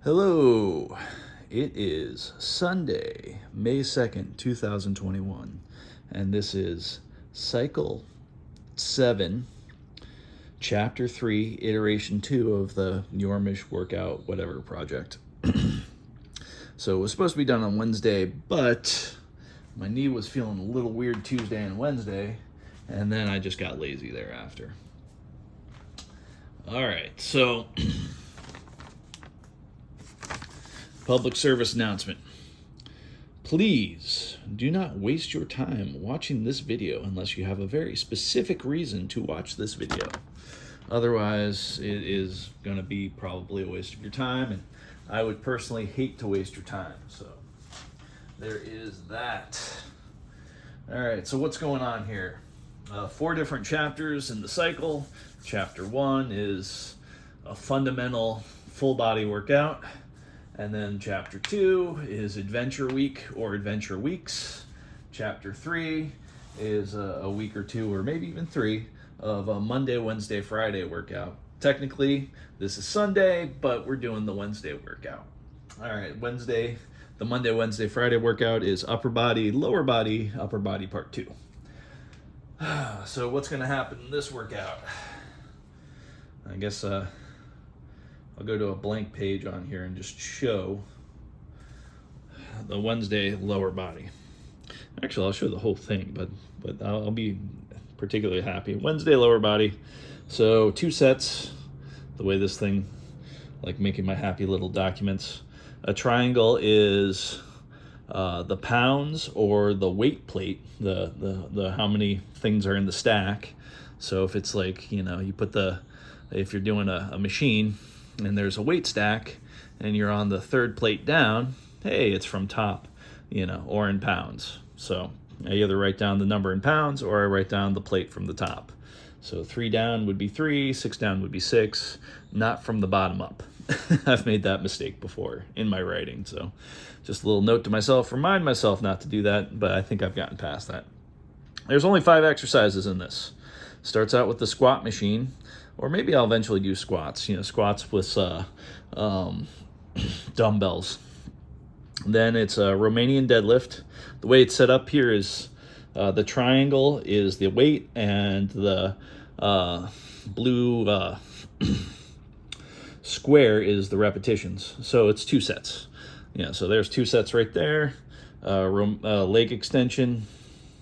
Hello. It is Sunday, May 2nd, 2021, and this is Cycle 7, Chapter 3, Iteration 2 of the Yormish Workout Whatever project. So it was supposed to be done on Wednesday, but my knee was feeling a little weird Tuesday and Wednesday, and then I just got lazy thereafter. All right, so public service announcement. Please do not waste your time watching this video unless you have a very specific reason to watch this video. Otherwise, it is going to be probably a waste of your time, and I would personally hate to waste your time. So there is that. All right, so what's going on here? 4 different chapters in the cycle. Chapter 1 is a fundamental full body workout. And then chapter 2 is Adventure Week or Adventure Weeks. Chapter 3 is a week or 2 or maybe even 3 of a Monday, Wednesday, Friday workout. Technically, this is Sunday, but we're doing the Wednesday workout. All right, Wednesday, the Monday, Wednesday, Friday workout is upper body, upper body part 2. So what's going to happen in this workout? I guess I'll go to a blank page on here and just show the Wednesday lower body. Actually, I'll show the whole thing, but I'll be particularly happy. Wednesday lower body. So 2 sets, the way this thing, like making my happy little documents. A triangle is the pounds or the weight plate, the how many things are in the stack. So if it's like, you put if you're doing a machine, and there's a weight stack, and you're on the 3rd plate down, hey, it's from top, or in pounds. So I either write down the number in pounds, or I write down the plate from the top. So 3 down would be 3, 6 down would be 6, not from the bottom up. I've made that mistake before in my writing, so just a little note to myself, remind myself not to do that, but I think I've gotten past that. There's only 5 exercises in this. Starts out with the squat machine, or maybe I'll eventually do squats, squats with dumbbells. Then it's a Romanian deadlift. The way it's set up here is the triangle is the weight, and the blue square is the repetitions. So it's 2 sets. So there's 2 sets right there. Leg extension.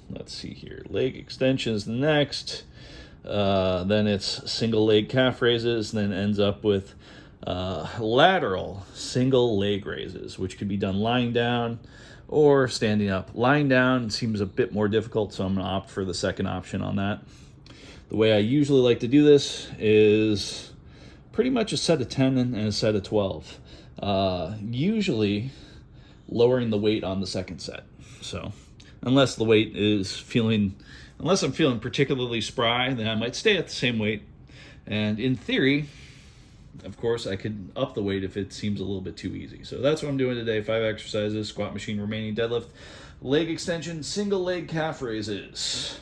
Let's see here. Leg extension is the next. Then it's single leg calf raises, and then ends up with lateral single leg raises, which could be done lying down or standing up. Lying down seems a bit more difficult, so I'm going to opt for the second option on that. The way I usually like to do this is pretty much a set of 10 and a set of 12. Usually lowering the weight on the second set. So unless I'm feeling particularly spry, then I might stay at the same weight. And in theory, of course, I could up the weight if it seems a little bit too easy. So that's what I'm doing today. 5 exercises: squat machine, Romanian deadlift, leg extension, single leg calf raises.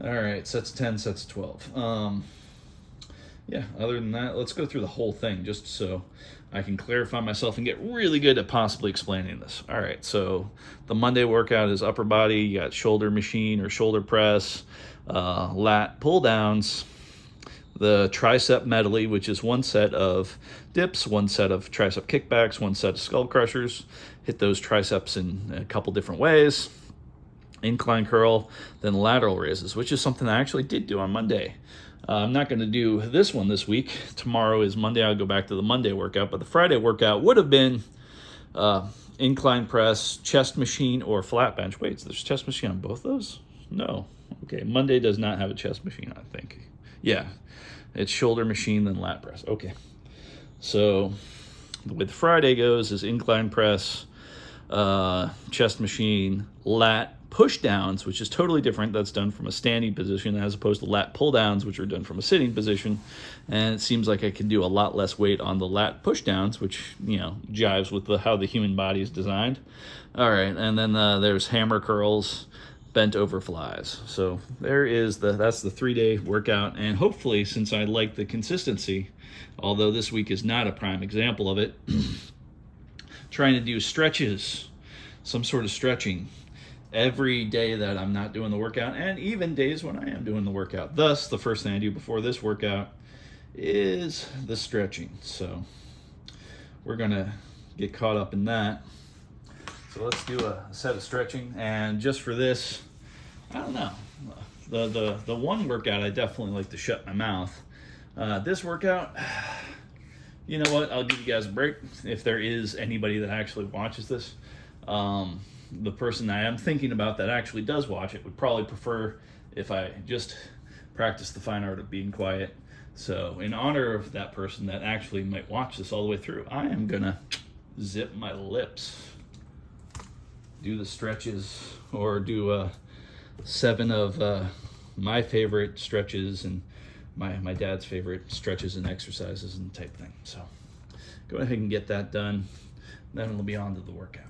All right, sets of 10, sets of 12. Other than that, let's go through the whole thing just so I can clarify myself and get really good at possibly explaining this. All right, so the Monday workout is upper body. You got shoulder machine or shoulder press, lat pull downs, the tricep medley, which is 1 set of dips, 1 set of tricep kickbacks, 1 set of skull crushers. Hit those triceps in a couple different ways. Incline curl, then lateral raises, which is something I actually did do on Monday. I'm not going to do this one this week. Tomorrow is Monday. I'll go back to the Monday workout. But the Friday workout would have been incline press, chest machine, or flat bench. Wait, so there's chest machine on both those? No. Okay, Monday does not have a chest machine, I think. Yeah, it's shoulder machine, then lat press. Okay. So the way the Friday goes is incline press, chest machine, lat push downs, which is totally different. That's done from a standing position as opposed to lat pull downs, which are done from a sitting position. And it seems like I can do a lot less weight on the lat push downs, which, jives with how the human body is designed. All right. And then there's hammer curls, bent over flies. So there is that's the 3-day workout. And hopefully, since I like the consistency, although this week is not a prime example of it, trying to do stretches, some sort of stretching every day that I'm not doing the workout, and even days when I am doing the workout. Thus, the first thing I do before this workout is the stretching. So we're gonna get caught up in that. So let's do a set of stretching. And just for this, I don't know, the one workout I definitely like to shut my mouth. This workout, you know what, I'll give you guys a break. If there is anybody that actually watches this, the person I am thinking about that actually does watch it would probably prefer if I just practice the fine art of being quiet. So in honor of that person that actually might watch this all the way through, I am gonna zip my lips, do the stretches, or do 7 of my favorite stretches and my dad's favorite stretches and exercises and type thing. So go ahead and get that done. Then it'll be on to the workout.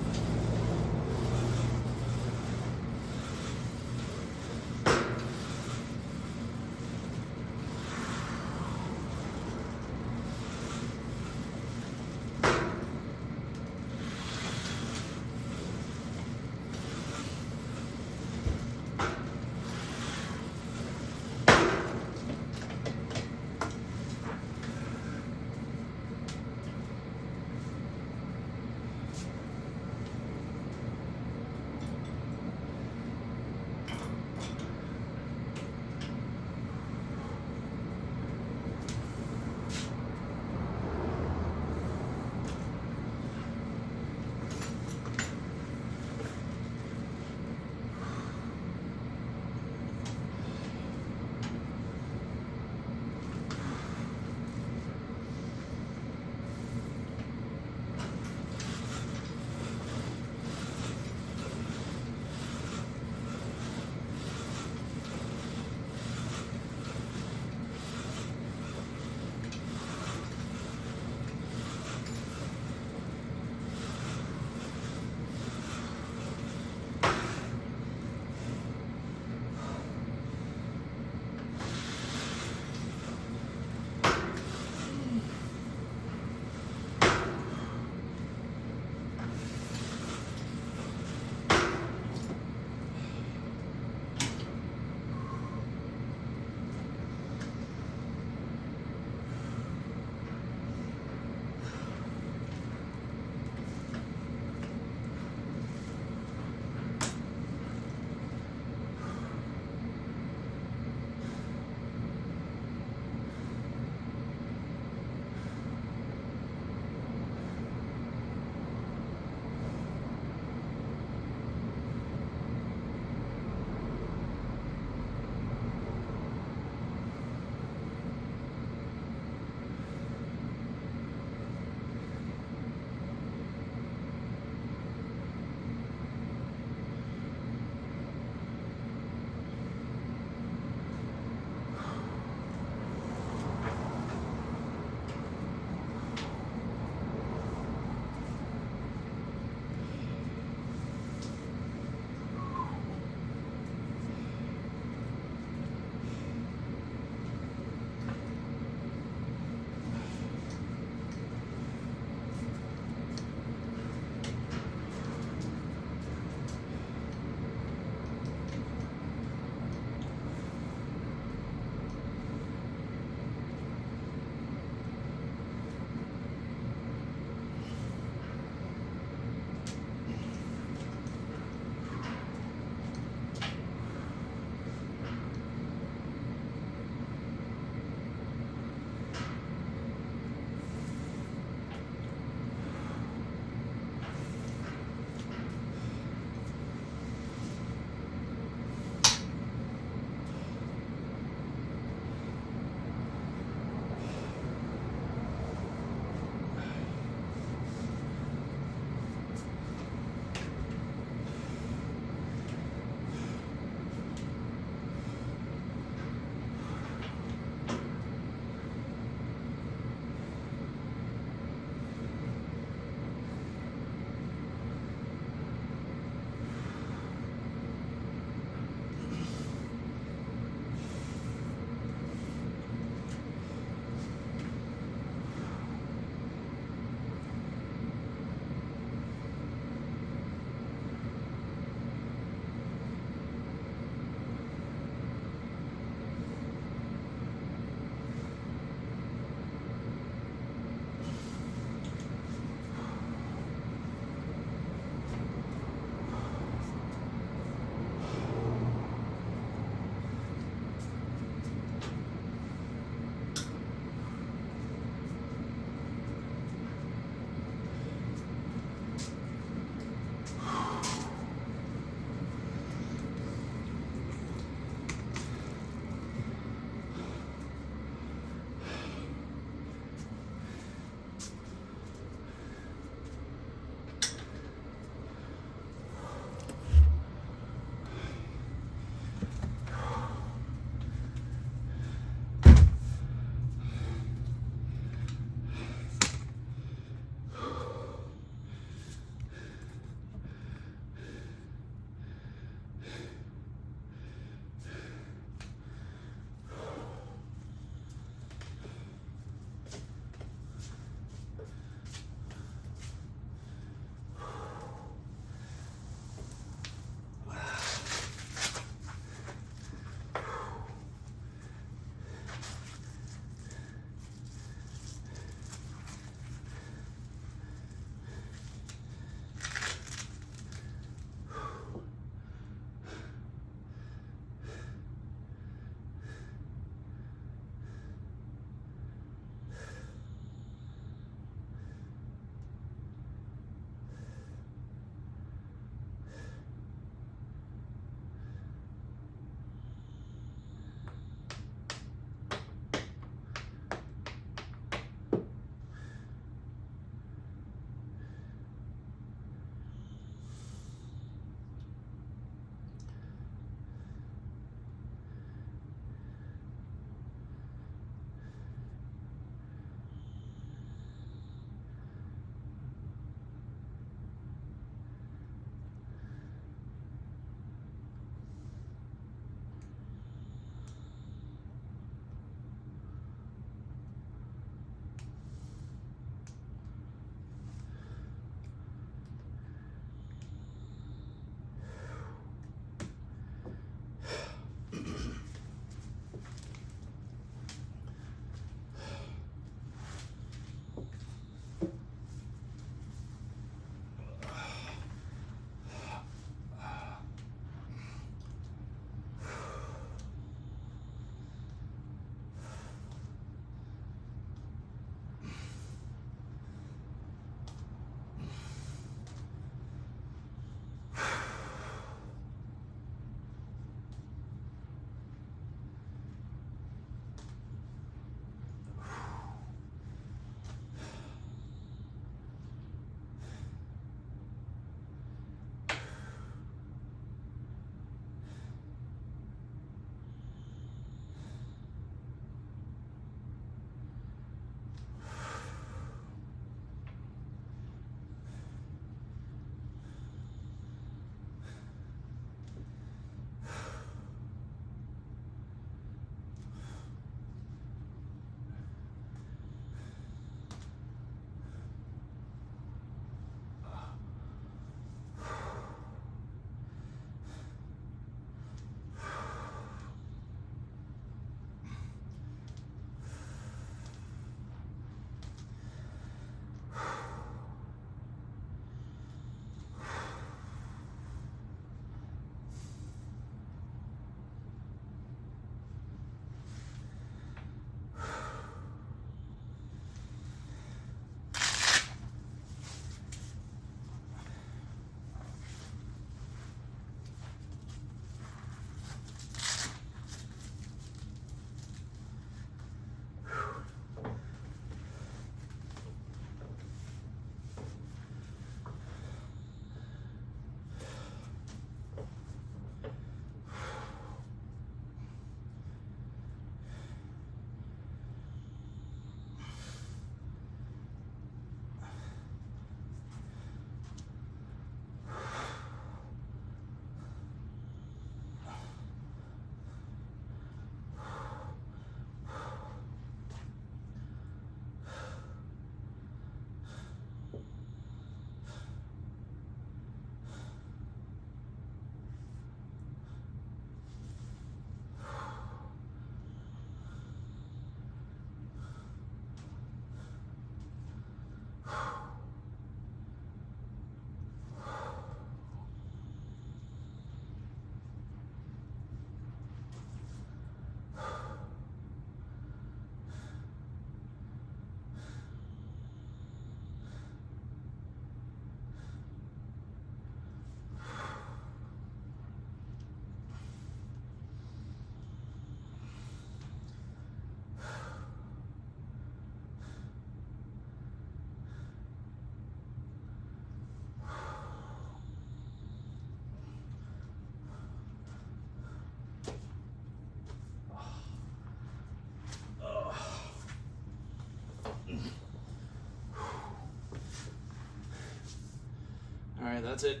that's it.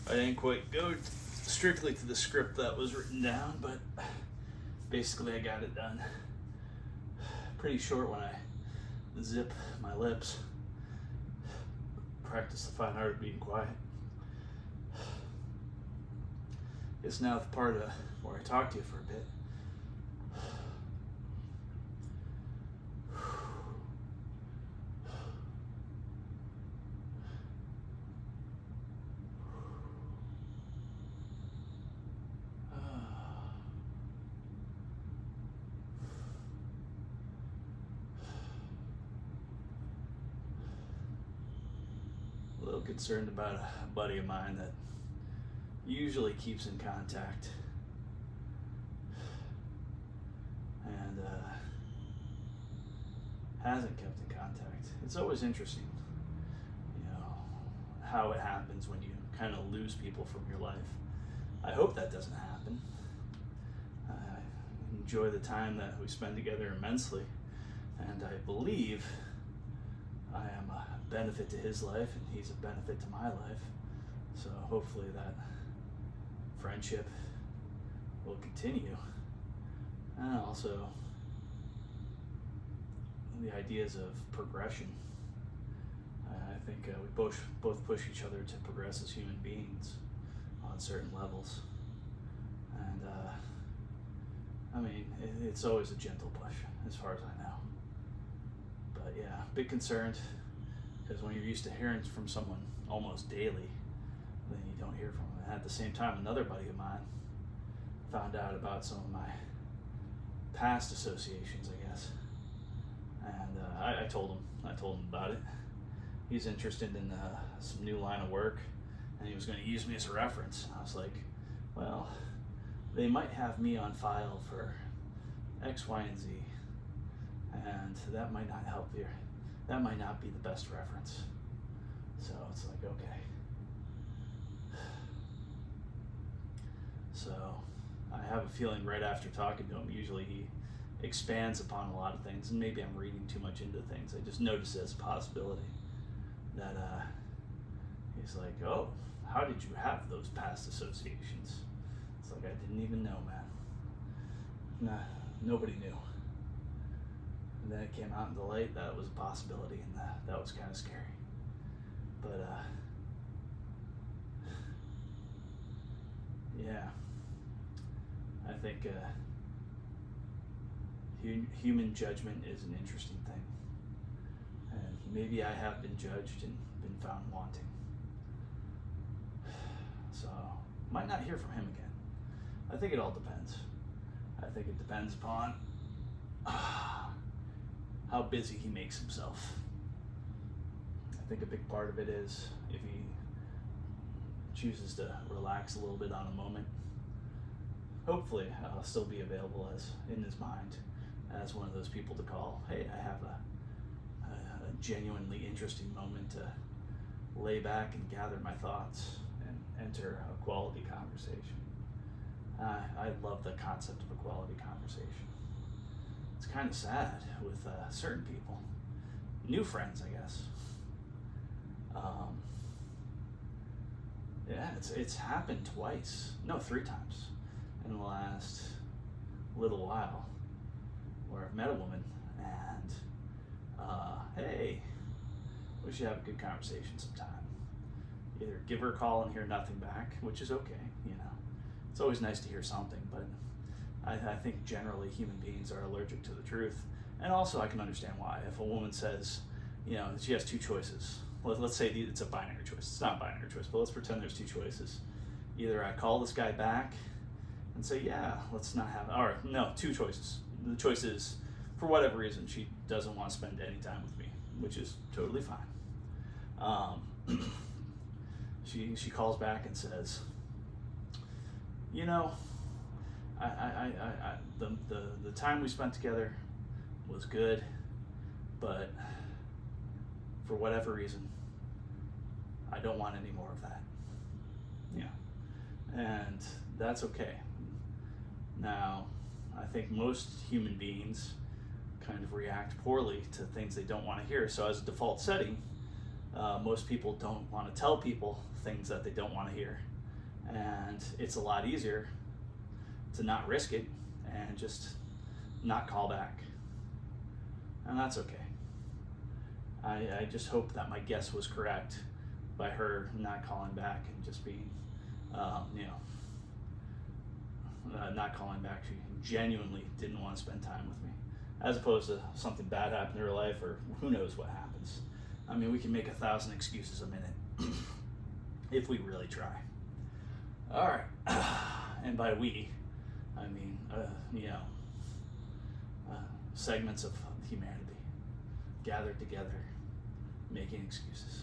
I didn't quite go strictly to the script that was written down, but basically I got it done. Pretty short when I zip my lips. Practice the fine art of being quiet. It's now the part where I talk to you for a bit. A little concerned about a buddy of mine that usually keeps in contact and hasn't kept in contact. It's always interesting, how it happens when you kind of lose people from your life. I hope that doesn't happen. I enjoy the time that we spend together immensely, and I believe I am a benefit to his life and he's a benefit to my life. So hopefully that friendship will continue. And also the ideas of progression. I think we both push each other to progress as human beings on certain levels. And it's always a gentle push as far as I know. But yeah, big concerned, because when you're used to hearing from someone almost daily, then you don't hear from them. And at the same time, another buddy of mine found out about some of my past associations, I guess. And I told him about it. He's interested in some new line of work, and he was going to use me as a reference. I was like, well, they might have me on file for X, Y, and Z, and that might not help you. That might not be the best reference. So it's like, okay. So I have a feeling right after talking to him, usually he expands upon a lot of things, and maybe I'm reading too much into things. I just noticed it as a possibility that he's like, oh, how did you have those past associations? It's like, I didn't even know, man. Nah, nobody knew. And then it came out in the light that it was a possibility, and that was kind of scary. But yeah, I think human judgment is an interesting thing, and maybe I have been judged and been found wanting. So might not hear from him again. I think it all depends. I think it depends upon how busy he makes himself. I think a big part of it is if he chooses to relax a little bit on a moment, hopefully I'll still be available as in his mind as one of those people to call. Hey, I have a genuinely interesting moment to lay back and gather my thoughts and enter a quality conversation. I love the concept of a quality conversation. It's kind of sad with certain people, new friends, I guess. Yeah, it's happened three times in the last little while, where I've met a woman and hey, we should have a good conversation sometime. Either give her a call and hear nothing back, which is okay, It's always nice to hear something, but I think generally human beings are allergic to the truth. And also I can understand why. If a woman says, she has two choices. Let's say it's a binary choice. It's not a binary choice, but let's pretend there's two choices. Either I call this guy back and say, yeah, let's not have, or no, two choices. The choice is, for whatever reason, she doesn't want to spend any time with me, which is totally fine. She calls back and says, the time we spent together was good, but for whatever reason, I don't want any more of that. And that's okay. Now, I think most human beings kind of react poorly to things they don't want to hear. So as a default setting, most people don't want to tell people things that they don't want to hear. And it's a lot easier to not risk it and just not call back. And that's okay. I just hope that my guess was correct by her not calling back and just being, not calling back. She genuinely didn't want to spend time with me, as opposed to something bad happened in her life, or who knows what happens. I mean, we can make 1,000 excuses a minute if we really try. All right, and by we, I mean, segments of humanity gathered together, making excuses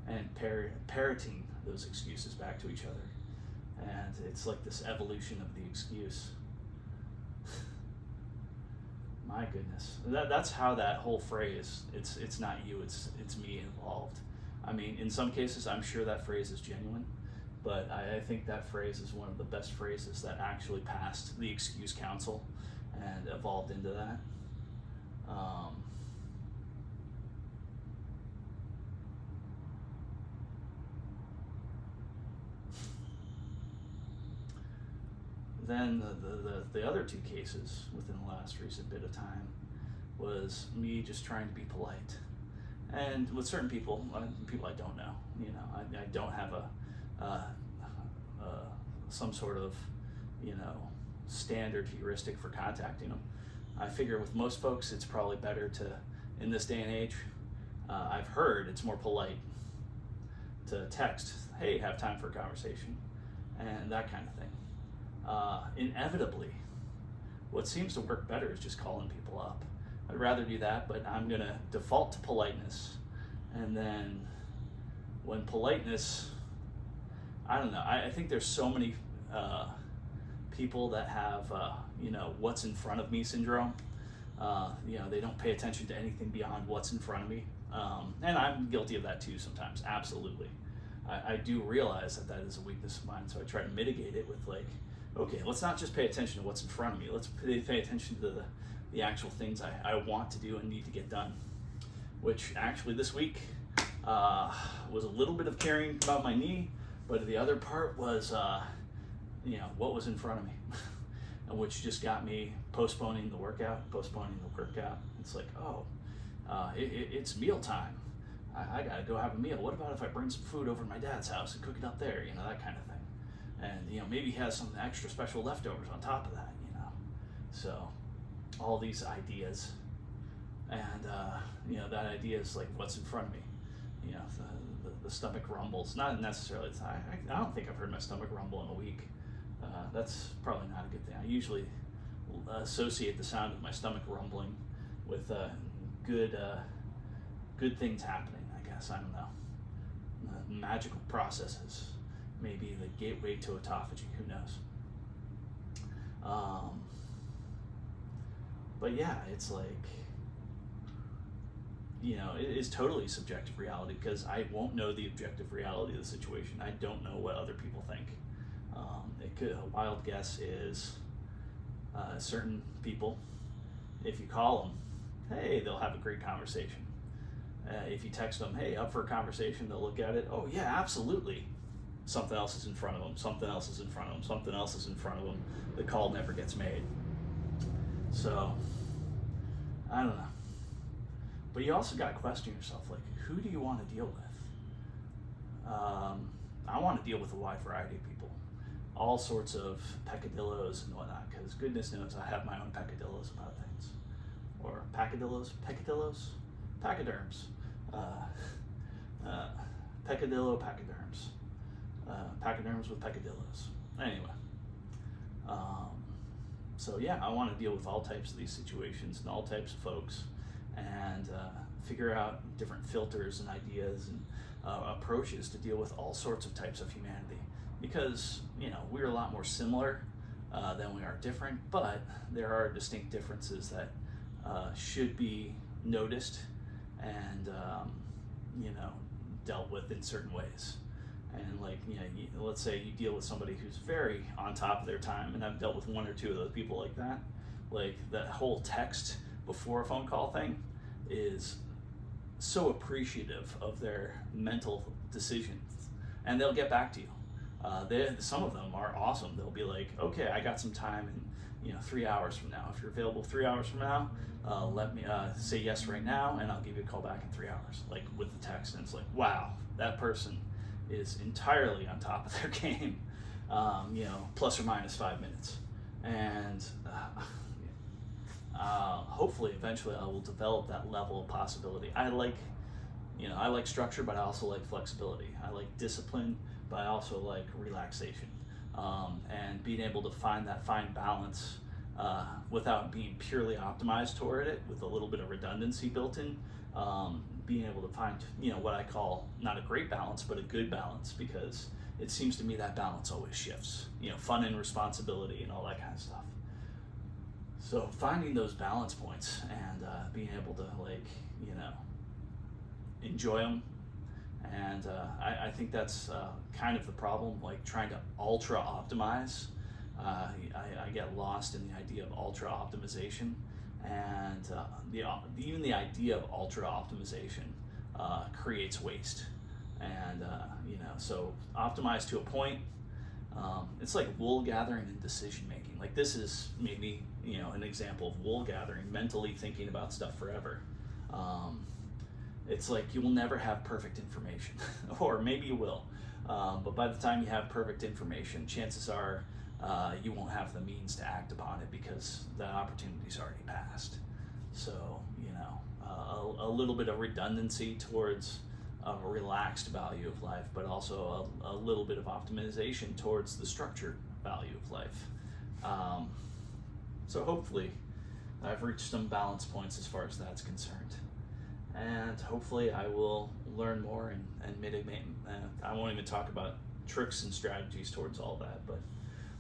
and parroting those excuses back to each other. And it's like this evolution of the excuse. My goodness, that's how that whole phrase, it's not you, it's me, evolved. I mean, in some cases, I'm sure that phrase is genuine, but I think that phrase is one of the best phrases that actually passed the Excuse Council and evolved into that. Then the other two cases within the last recent bit of time was me just trying to be polite. And with certain people I don't know, I don't have some sort of, standard heuristic for contacting them. I figure with most folks, it's probably better to, in this day and age, I've heard it's more polite to text, hey, have time for a conversation, and that kind of thing. Inevitably, what seems to work better is just calling people up. I'd rather do that, but I'm gonna default to politeness. And then when politeness, I don't know, I think there's so many people that have, what's in front of me syndrome. They don't pay attention to anything beyond what's in front of me. And I'm guilty of that too sometimes, absolutely. I do realize that is a weakness of mine, so I try to mitigate it with okay, let's not just pay attention to what's in front of me, let's pay attention to the actual things I want to do and need to get done. Which actually this week was a little bit of caring about my knee, but the other part was, what was in front of me, which just got me postponing the workout. It's like, it's mealtime. I gotta go have a meal. What about if I bring some food over to my dad's house and cook it up there, that kind of thing. And, maybe he has some extra special leftovers on top of that, So all these ideas, and, that idea is like what's in front of me. The stomach rumbles. Not necessarily, I don't think I've heard my stomach rumble in a week. That's probably not a good thing. I usually associate the sound of my stomach rumbling with good things happening, I guess. I don't know. Magical processes. Maybe the gateway to autophagy, who knows? But yeah, it's like, it is totally subjective reality, because I won't know the objective reality of the situation. I don't know what other people think. A wild guess is certain people, if you call them, hey, they'll have a great conversation. If you text them, hey, up for a conversation, they'll look at it, oh yeah, absolutely. Something else is in front of them, something else is in front of them, something else is in front of them. The call never gets made. So, I don't know. But you also got to question yourself, who do you want to deal with? I want to deal with a wide variety of people. All sorts of peccadillos and whatnot, because goodness knows I have my own peccadillos about things. Or pacadillos? Pachyderms. Peccadillo pachyderms. Pachyderms with peccadillos. Anyway. So yeah, I want to deal with all types of these situations and all types of folks, and figure out different filters and ideas and approaches to deal with all sorts of types of humanity. Because, we're a lot more similar than we are different, but there are distinct differences that should be noticed and, dealt with in certain ways. And let's say you deal with somebody who's very on top of their time, and I've dealt with one or two of those people like that. Like that whole text before a phone call thing is so appreciative of their mental decisions, and they'll get back to you. Some of them are awesome. They'll be like, okay, I got some time in 3 hours from now. If you're available 3 hours from now, let me say yes right now, and I'll give you a call back in 3 hours, like with the text. And it's like, wow, that person is entirely on top of their game, plus or minus 5 minutes. And hopefully eventually I will develop that level of possibility. I like structure, but I also like flexibility. I like discipline, but I also like relaxation. And being able to find that fine balance without being purely optimized toward it, with a little bit of redundancy built in. Being able to find, what I call not a great balance, but a good balance, because it seems to me that balance always shifts. Fun and responsibility and all that kind of stuff. So finding those balance points and being able to enjoy them. And I think that's kind of the problem, like trying to ultra optimize. I get lost in the idea of ultra optimization, and even the idea of ultra optimization creates waste. And so optimize to a point. It's like wool gathering and decision making. Like, this is maybe an example of wool gathering, mentally thinking about stuff forever. It's like you will never have perfect information, or maybe you will, but by the time you have perfect information, chances are you won't have the means to act upon it, because the opportunity's already passed. So a little bit of redundancy towards a relaxed value of life, but also a little bit of optimization towards the structured value of life. So hopefully I've reached some balance points as far as that's concerned. And hopefully I will learn more and mitigate. I won't even talk about tricks and strategies towards all that, but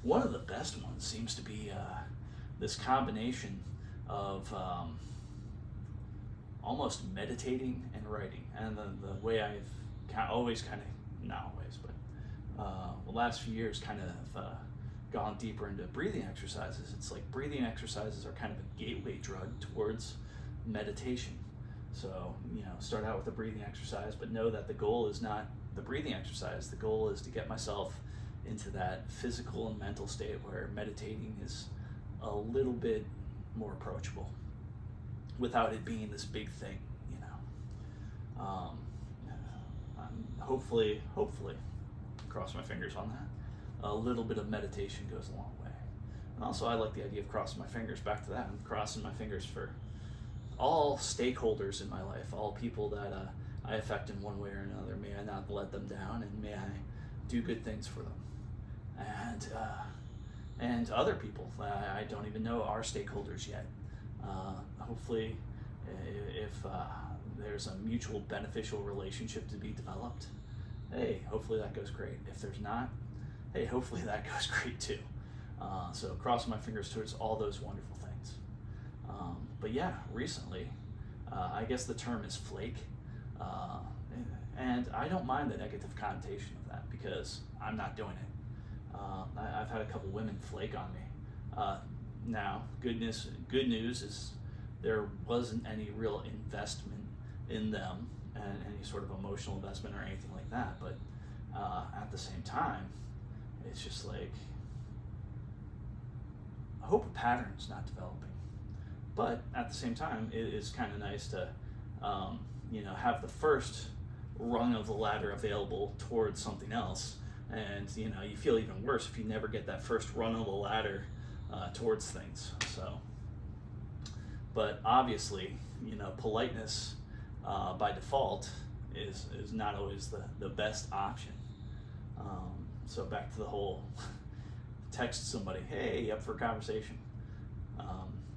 one of the best ones seems to be this combination of almost meditating and writing. And the way I've always kind of, not always, but the last few years kind of gone deeper into breathing exercises. It's like breathing exercises are kind of a gateway drug towards meditation. So, start out with a breathing exercise, but know that the goal is not the breathing exercise. The goal is to get myself into that physical and mental state where meditating is a little bit more approachable without it being this big thing, hopefully, cross my fingers on that. A little bit of meditation goes a long way. And also, I like the idea of crossing my fingers. Back to that, I'm crossing my fingers for all stakeholders in my life, all people that I affect in one way or another. May I not let them down, and may I do good things for them. And other people that I don't even know are stakeholders yet. Hopefully, if there's a mutual beneficial relationship to be developed, hey, hopefully that goes great. If there's not, hey, hopefully that goes great too. So cross my fingers towards all those wonderful things. But yeah, recently, I guess the term is flake. And I don't mind the negative connotation of that, because I'm not doing it. I've had a couple women flake on me. Now, good news is there wasn't any real investment in them, and any sort of emotional investment or anything like that. But at the same time, it's just like, I hope a pattern's not developing. But at the same time, it is kind of nice to, have the first rung of the ladder available towards something else. And, you feel even worse if you never get that first rung of the ladder towards things. So, but obviously, politeness by default is not always the best option. So back to the whole text somebody, hey, you up for a conversation?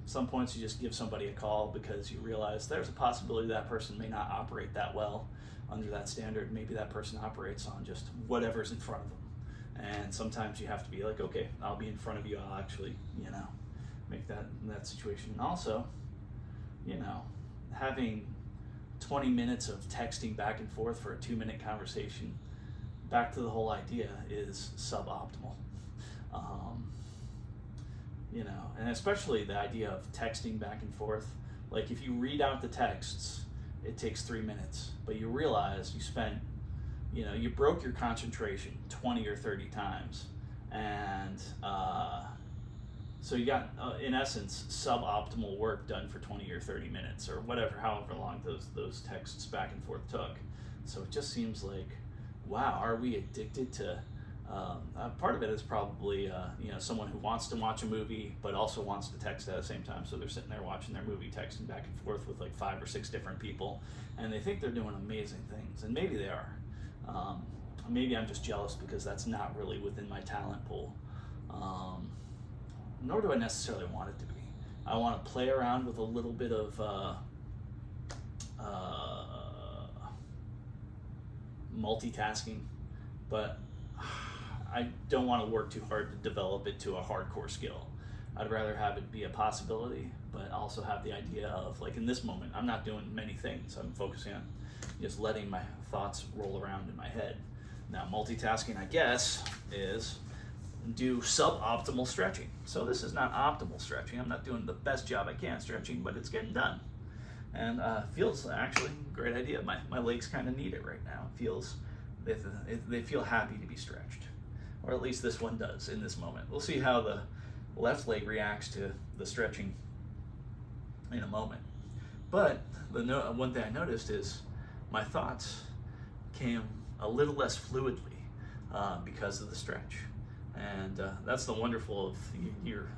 Some points you just give somebody a call, because you realize there's a possibility that person may not operate that well under that standard. Maybe that person operates on just whatever's in front of them. And sometimes you have to be like, okay, I'll be in front of you. I'll actually, make that situation. And also, having 20 minutes of texting back and forth for a 2-minute conversation, back to the whole idea, is suboptimal. And especially the idea of texting back and forth Like if you read out the texts, it takes 3 minutes, but you realize you spent, you broke your concentration 20 or 30 times. And so you got, in essence, suboptimal work done for 20 or 30 minutes or whatever, however long those texts back and forth took. So it just seems like, wow, are we addicted to, part of it is probably, someone who wants to watch a movie but also wants to text at the same time. So they're sitting there watching their movie, texting back and forth with like 5 or 6 different people, and they think they're doing amazing things, and maybe they are. Maybe I'm just jealous because that's not really within my talent pool. Nor do I necessarily want it to be. I want to play around with a little bit of multitasking, but I don't want to work too hard to develop it to a hardcore skill. I'd rather have it be a possibility, but also have the idea of, like in this moment, I'm not doing many things. I'm focusing on just letting my thoughts roll around in my head. Now, multitasking, I guess, is do suboptimal stretching. So this is not optimal stretching. I'm not doing the best job I can stretching, but it's getting done. And feels actually a great idea. My legs kind of need it right now. It feels, they feel happy to be stretched. Or at least this one does in this moment. We'll see how the left leg reacts to the stretching in a moment. But the one thing I noticed is my thoughts came a little less fluidly because of the stretch. And that's the wonderful of your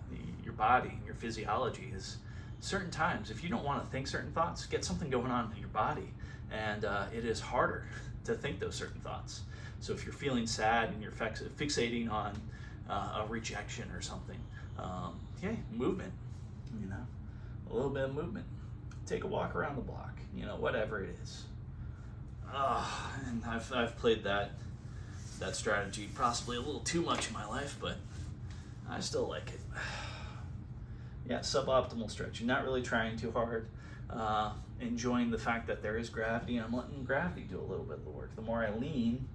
body, your physiology, is certain times, if you don't want to think certain thoughts, get something going on in your body, and it is harder to think those certain thoughts. So if you're feeling sad and you're fixating on a rejection or something, movement, a little bit of movement. Take a walk around the block, whatever it is. And I've played that strategy possibly a little too much in my life, but I still like it. Yeah, suboptimal stretching, not really trying too hard, enjoying the fact that there is gravity, and I'm letting gravity do a little bit of the work. The more I lean,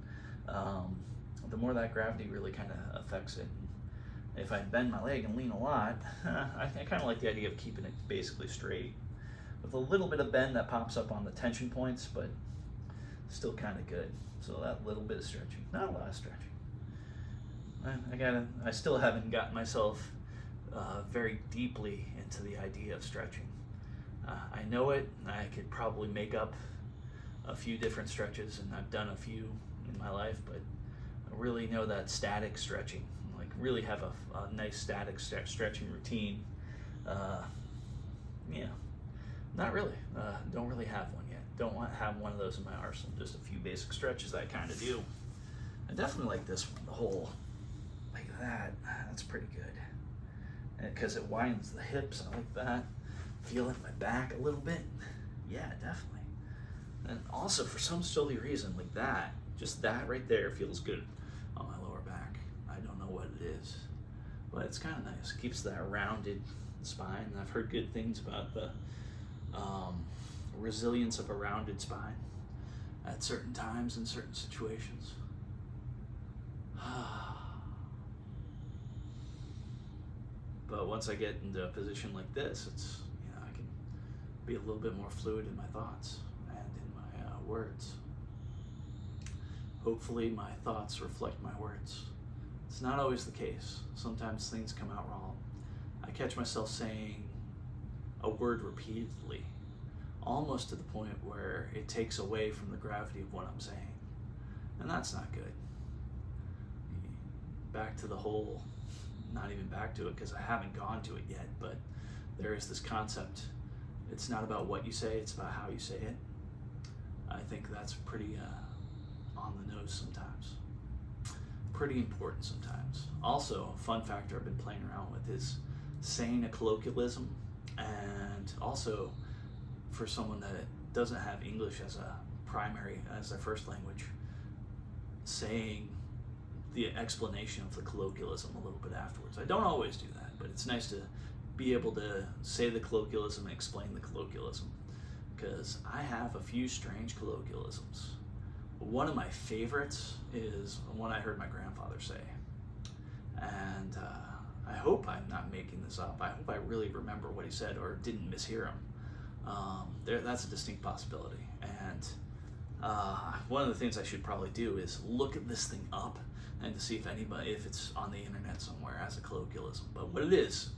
the more that gravity really kind of affects it. If I bend my leg and lean a lot, I kind of like the idea of keeping it basically straight, with a little bit of bend that pops up on the tension points, but still kind of good. So that little bit of stretching, not a lot of stretching. I still haven't gotten myself very deeply into the idea of stretching. I know it. I could probably make up a few different stretches, and I've done a few in my life, but I really know that static stretching, like really have a nice static stretching routine. Not really. Don't really have one yet. Don't have one of those in my arsenal. Just a few basic stretches I kind of do. I definitely like this one, the whole, like that. That's pretty good. Because it widens the hips, I like that. Feel it in my back a little bit. Yeah, definitely. And also, for some silly reason, like that, just that right there feels good on my lower back. I don't know what it is, but it's kind of nice. It keeps that rounded spine. And I've heard good things about the resilience of a rounded spine at certain times in certain situations. But once I get into a position like this, it's, I can be a little bit more fluid in my thoughts and in my words. Hopefully my thoughts reflect my words. It's not always the case. Sometimes things come out wrong. I catch myself saying a word repeatedly, almost to the point where it takes away from the gravity of what I'm saying. And that's not good. Back to the whole, not even back to it because I haven't gone to it yet, but there is this concept. It's not about what you say, it's about how you say it. I think that's pretty on the nose sometimes. Pretty important sometimes. Also, a fun factor I've been playing around with is saying a colloquialism, and also for someone that doesn't have English as their first language, saying the explanation of the colloquialism a little bit afterwards. I don't always do that, but it's nice to be able to say the colloquialism and explain the colloquialism, because I have a few strange colloquialisms. One of my favorites is one I heard my grandfather say, and I hope I'm not making this up. I hope I really remember what he said or didn't mishear him. That's a distinct possibility. And one of the things I should probably do is look at this thing up and to see if it's on the internet somewhere as a colloquialism. But what it is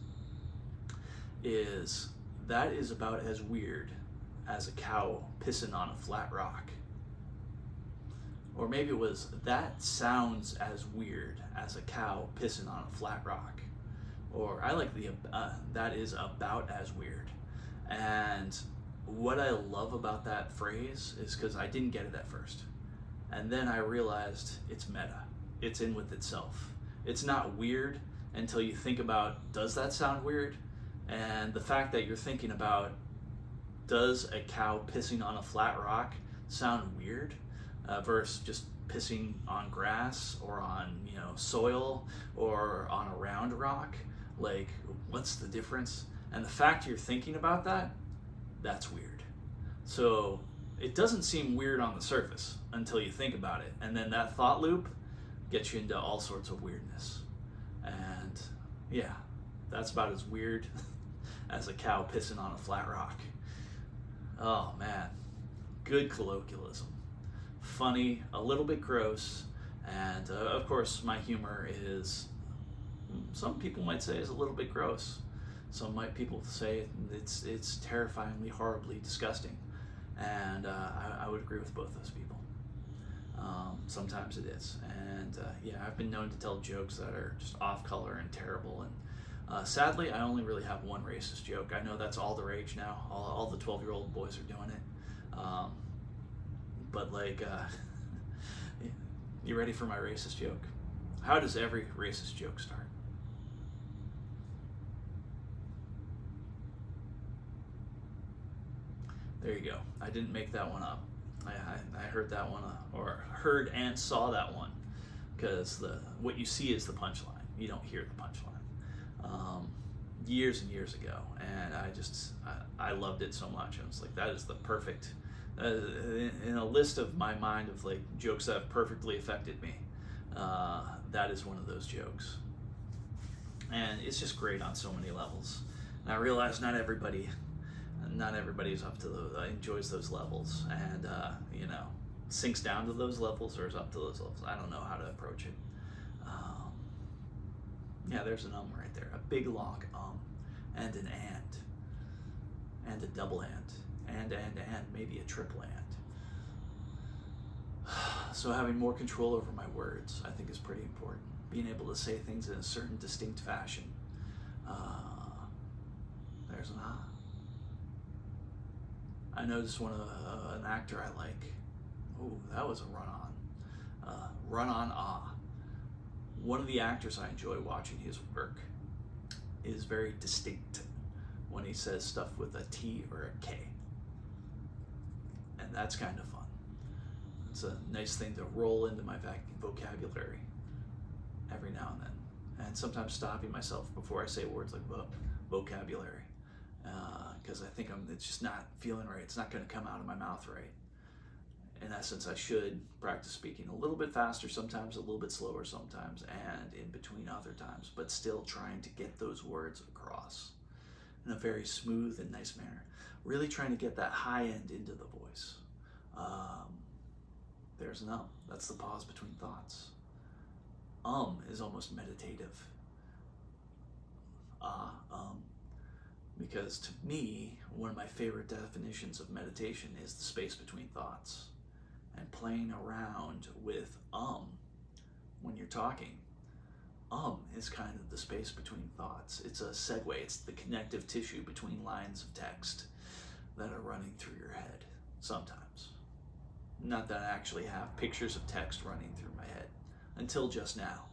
that is about as weird as a cow pissing on a flat rock. Or maybe it was, that sounds as weird as a cow pissing on a flat rock. Or I like that is about as weird. And what I love about that phrase is because I didn't get it at first. And then I realized it's meta. It's in with itself. It's not weird until you think about, does that sound weird? And the fact that you're thinking about, does a cow pissing on a flat rock sound weird? Versus just pissing on grass or on soil or on a round rock. Like, what's the difference? And the fact you're thinking about that's weird. So it doesn't seem weird on the surface until you think about it, and then that thought loop gets you into all sorts of weirdness. And yeah, that's about as weird as a cow pissing on a flat rock. Oh man, good colloquialism. Funny, a little bit gross, and of course my humor is, some people might say, is a little bit gross. Some people say it's terrifyingly, horribly disgusting, and I would agree with both those people. Sometimes it is, and yeah, I've been known to tell jokes that are just off color and terrible, and sadly I only really have one racist joke. I know that's all the rage now. All the 12-year-old boys are doing it. But like, you ready for my racist joke? How does every racist joke start? There you go. I didn't make that one up. I heard that one, or heard and saw that one, because what you see is the punchline. You don't hear the punchline. Years and years ago, and I loved it so much. I was like, that is the perfect, in a list of my mind of like jokes that have perfectly affected me. That is one of those jokes, and it's just great on so many levels. And I realize not everybody is up to enjoys those levels, and sinks down to those levels or is up to those levels. I don't know how to approach it. Yeah, there's an right there, a big long and an and a double and maybe a triple and. So having more control over my words, I think, is pretty important. Being able to say things in a certain distinct fashion. There's an ah. I noticed an actor I like. Ooh, that was a run-on. Run-on ah. One of the actors I enjoy watching his work is very distinct when he says stuff with a T or a K. And that's kind of fun. It's a nice thing to roll into my vocabulary every now and then. And sometimes stopping myself before I say words like vocabulary. Because I think it's just not feeling right. It's not going to come out of my mouth right. In essence, I should practice speaking a little bit faster sometimes, a little bit slower sometimes, and in between other times, but still trying to get those words across in a very smooth and nice manner. Really trying to get that high end into the voice. There's an That's the pause between thoughts. Is almost meditative. Because to me, one of my favorite definitions of meditation is the space between thoughts. And playing around with when you're talking. Is kind of the space between thoughts. It's a segue. It's the connective tissue between lines of text that are running through your head sometimes. Not that I actually have pictures of text running through my head until just now.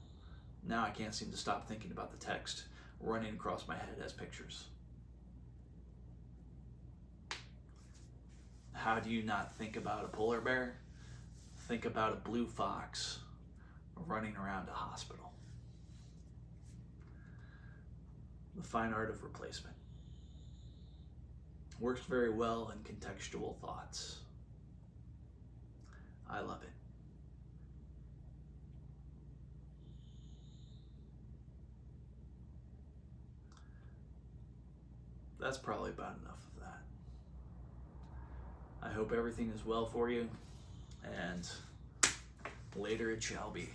Now I can't seem to stop thinking about the text running across my head as pictures. How do you not think about a polar bear? Think about a blue fox running around a hospital. The fine art of replacement. Works very well in contextual thoughts. I love it. That's probably about enough of that. I hope everything is well for you, and later it shall be.